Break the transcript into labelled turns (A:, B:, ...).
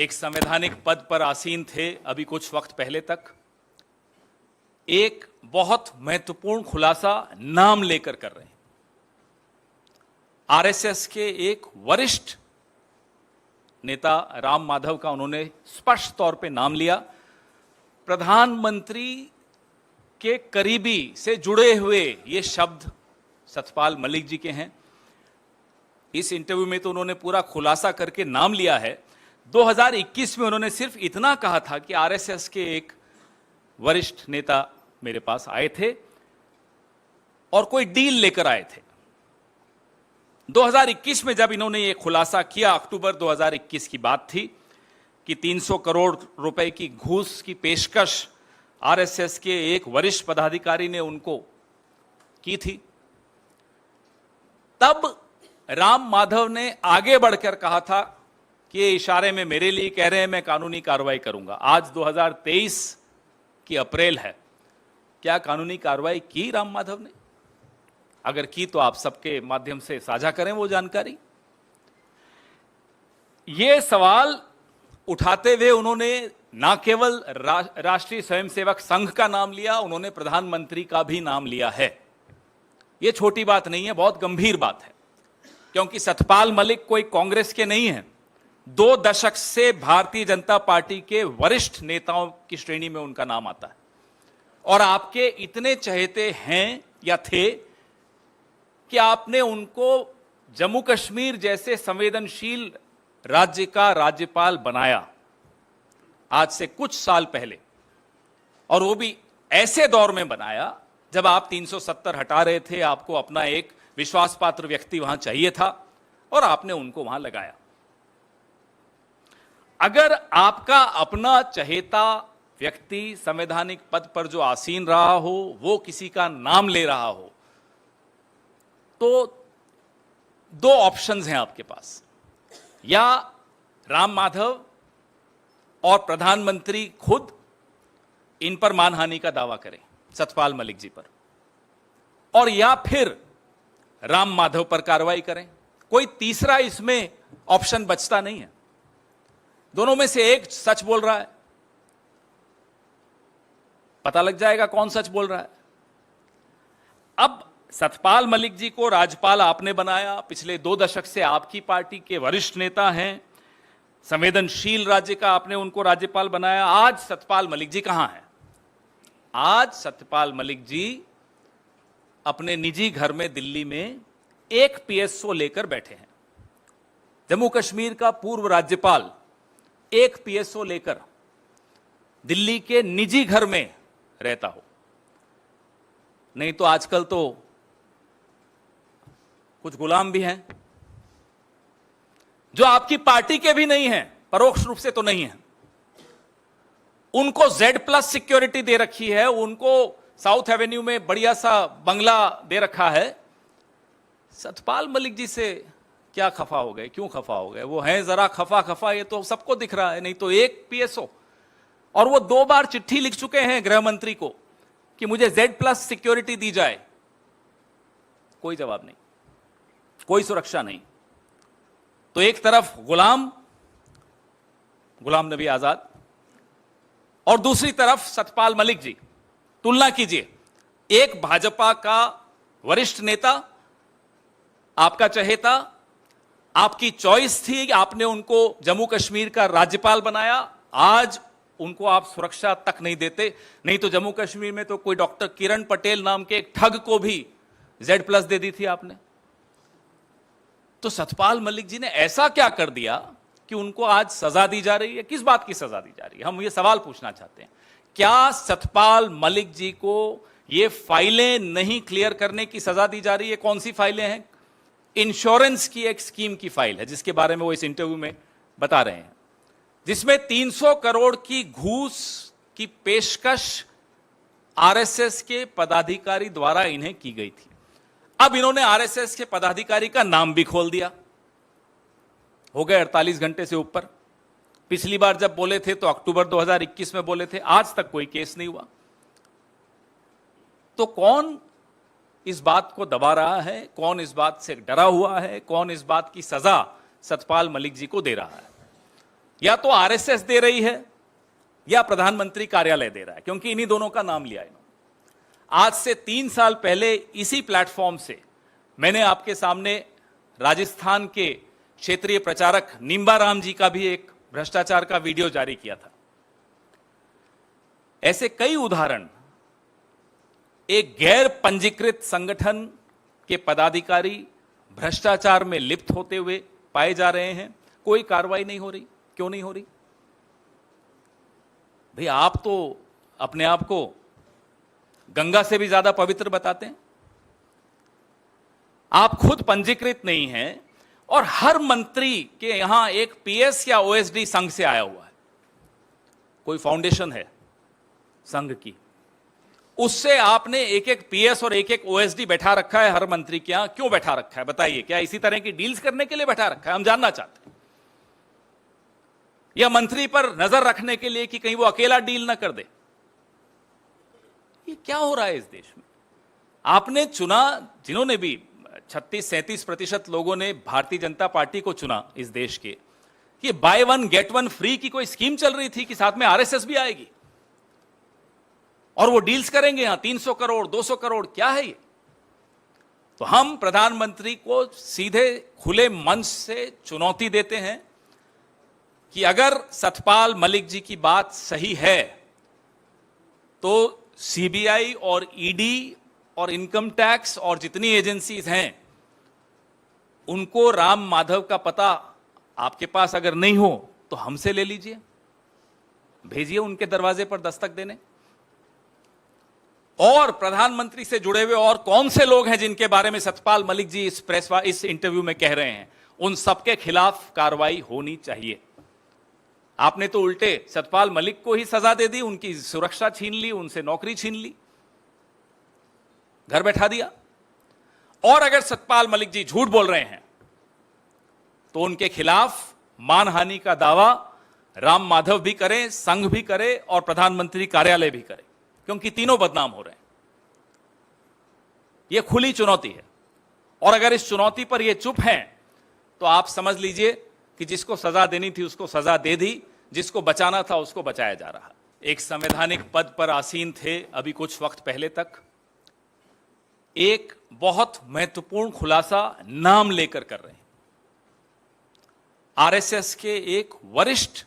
A: एक संवैधानिक पद पर आसीन थे अभी कुछ वक्त पहले तक, एक बहुत महत्वपूर्ण खुलासा नाम लेकर कर रहे हैं। आरएसएस के एक वरिष्ठ नेता राम माधव का उन्होंने स्पष्ट तौर पे नाम लिया। प्रधानमंत्री के करीबी से जुड़े हुए ये शब्द सतपाल मलिक जी के हैं। इस इंटरव्यू में तो उन्होंने पूरा खुलासा करके नाम लिया है। 2021 में उन्होंने सिर्फ इतना कहा था कि आरएसएस के एक वरिष्ठ नेता मेरे पास आए थे और कोई डील लेकर आए थे। 2021 में जब इन्होंने ये खुलासा किया, अक्टूबर 2021 की बात थी कि 300 करोड़ रुपए की घूस की पेशकश आरएसएस के एक वरिष्ठ पदाधिकारी ने उनको की थी। तब राम माधव ने आगे बढ़कर कहा था कि ये इशारे में मेरे लिए कह रहे हैं, मैं कानूनी कार्रवाई करूंगा। आज 2023 की अप्रैल है, क्या कानूनी कार्रवाई की राम माधव ने? अगर की तो आप सबके माध्यम से साझा करें वो जानकारी। ये सवाल उठाते हुए उन्होंने ना केवल राष्ट्रीय स्वयंसेवक संघ का नाम लिया, उन्होंने प्रधानमंत्री का भी नाम लिया है। ये छोटी बात नहीं है, बहुत गंभीर बात है, क्योंकि सतपाल मलिक कोई कांग्रेस के नहीं हैं। 2 दशक से भारतीय जनता पार्टी के वरिष्ठ नेताओं की श्रेणी में उनका नाम आता है और आपके इतने चहेते हैं या थे कि आपने उनको जम्मू कश्मीर जैसे संवेदनशील राज्य का राज्यपाल बनाया आज से कुछ साल पहले, और वो भी ऐसे दौर में बनाया जब आप 370 हटा रहे थे। आपको अपना एक विश्वास पात्र व्यक्ति वहां चाहिए था और आपने उनको वहां लगाया। अगर आपका अपना चहेता व्यक्ति संवैधानिक पद पर जो आसीन रहा हो वो किसी का नाम ले रहा हो, तो 2 ऑप्शंस हैं आपके पास। या राम माधव और प्रधानमंत्री खुद इन पर मानहानि का दावा करें सतपाल मलिक जी पर, और या फिर राम माधव पर कार्रवाई करें। कोई तीसरा इसमें ऑप्शन बचता नहीं है। दोनों में से एक सच बोल रहा है, पता लग जाएगा कौन सच बोल रहा है। अब सतपाल मलिक जी को राज्यपाल आपने बनाया, पिछले 2 दशक से आपकी पार्टी के वरिष्ठ नेता हैं, संवेदनशील राज्य का आपने उनको राज्यपाल बनाया। आज सतपाल मलिक जी कहां हैं? आज सतपाल मलिक जी अपने निजी घर में दिल्ली में एक पीएसओ लेकर बैठे हैं। जम्मू कश्मीर का पूर्व राज्यपाल एक पीएसओ लेकर दिल्ली के निजी घर में रहता हो। नहीं तो आजकल तो कुछ गुलाम भी हैं जो आपकी पार्टी के भी नहीं हैं, परोक्ष रूप से तो नहीं है। उनको Z+ सिक्योरिटी दे रखी है, उनको साउथ एवेन्यू में बढ़िया सा बंगला दे रखा है। सतपाल मलिक जी से क्या खफा हो गए? क्यों खफा हो गए? वो हैं जरा खफा, ये तो सबको दिख रहा है। नहीं तो एक पीएसओ, और वो 2 बार चिट्ठी लिख चुके हैं गृह मंत्री को कि मुझे Z+ सिक्योरिटी दी जाए। कोई जवाब नहीं, कोई सुरक्षा नहीं। तो एक तरफ गुलाम नबी आजाद और दूसरी तरफ सतपाल मलिक जी। तुलना कीजिए, एक भाजपा का वरिष्ठ नेता, आपका चहेता, आपकी चॉइस थी, आपने उनको जम्मू कश्मीर का राज्यपाल बनाया। आज उनको आप सुरक्षा तक नहीं देते। नहीं तो जम्मू कश्मीर में तो कोई डॉक्टर किरण पटेल नाम के एक ठग को भी Z+ दे दी थी आपने। तो सतपाल मलिक जी ने ऐसा क्या कर दिया कि उनको आज सजा दी जा रही है? किस बात की सजा दी जा रही है? हम ये सवाल पूछना चाहते हैं। क्या सतपाल मलिक जी को ये फाइलें नहीं क्लियर करने की सजा दी जा रही है? कौन सी फाइलें हैं? इंश्योरेंस की एक स्कीम की फाइल है जिसके बारे में वो इस इंटरव्यू में बता रहे हैं, जिसमें 300 करोड़ की घूस की पेशकश आरएसएस के पदाधिकारी द्वारा इन्हें की गई थी। अब इन्होंने आरएसएस के पदाधिकारी का नाम भी खोल दिया। हो गए 48 घंटे से ऊपर। पिछली बार जब बोले थे तो अक्टूबर 2021 में बोले थे, आज तक कोई केस नहीं हुआ। तो कौन इस बात को दबा रहा है? कौन इस बात से डरा हुआ है? कौन इस बात की सजा सतपाल मलिक जी को दे रहा है? या तो आरएसएस दे रही है या प्रधानमंत्री कार्यालय दे रहा है, क्योंकि इन्हीं दोनों का नाम लिया इन्होंने। आज से 3 साल पहले इसी प्लेटफॉर्म से मैंने आपके सामने राजस्थान के क्षेत्रीय प्रचारक निम्बा राम जी का भी एक भ्रष्टाचार का वीडियो जारी किया था। ऐसे कई उदाहरण एक गैर पंजीकृत संगठन के पदाधिकारी भ्रष्टाचार में लिप्त होते हुए पाए जा रहे हैं, कोई कार्रवाई नहीं हो रही। क्यों नहीं हो रही? भाई आप तो अपने आप को गंगा से भी ज्यादा पवित्र बताते हैं। आप खुद पंजीकृत नहीं हैं और हर मंत्री के यहां एक पीएस या ओएसडी संघ से आया हुआ है, कोई फाउंडेशन है संघ की, उससे आपने एक एक पीएस और एक एक ओएसडी बैठा रखा है हर मंत्री के यहां। क्यों बैठा रखा है बताइए? क्या इसी तरह की डील्स करने के लिए बैठा रखा है? हम जानना चाहते हैं। या मंत्री पर नजर रखने के लिए कि कहीं वो अकेला डील ना कर दे? ये क्या हो रहा है इस देश में? आपने चुना, जिन्होंने भी 36-37% लोगों ने भारतीय जनता पार्टी को चुना इस देश के, कि by one get one free की कोई स्कीम चल रही थी कि साथ में आरएसएस भी आएगी और वो डील्स करेंगे यहां 300 करोड़ 200 करोड़। क्या है ये? तो हम प्रधानमंत्री को सीधे खुले मंच से चुनौती देते हैं कि अगर सतपाल मलिक जी की बात सही है तो सीबीआई और ईडी और इनकम टैक्स और जितनी एजेंसीज हैं उनको राम माधव का पता आपके पास अगर नहीं हो तो हमसे ले लीजिए, भेजिए उनके दरवाजे पर दस्तक देने। और प्रधानमंत्री से जुड़े हुए और कौन से लोग हैं जिनके बारे में सतपाल मलिक जी इस इंटरव्यू में कह रहे हैं, उन सबके खिलाफ कार्रवाई होनी चाहिए। आपने तो उल्टे सतपाल मलिक को ही सजा दे दी, उनकी सुरक्षा छीन ली, उनसे नौकरी छीन ली, घर बैठा दिया। और अगर सतपाल मलिक जी झूठ बोल रहे हैं तो उनके खिलाफ मानहानि का दावा राम माधव भी करे, संघ भी करे और प्रधानमंत्री कार्यालय भी करे, क्योंकि तीनों बदनाम हो रहे हैं। यह खुली चुनौती है और अगर इस चुनौती पर यह चुप हैं तो आप समझ लीजिए कि जिसको सजा देनी थी उसको सजा दे दी, जिसको बचाना था उसको बचाया जा रहा। एक संवैधानिक पद पर आसीन थे अभी कुछ वक्त पहले तक, एक बहुत महत्वपूर्ण खुलासा नाम लेकर कर रहे हैं। आरएसएस के एक वरिष्ठ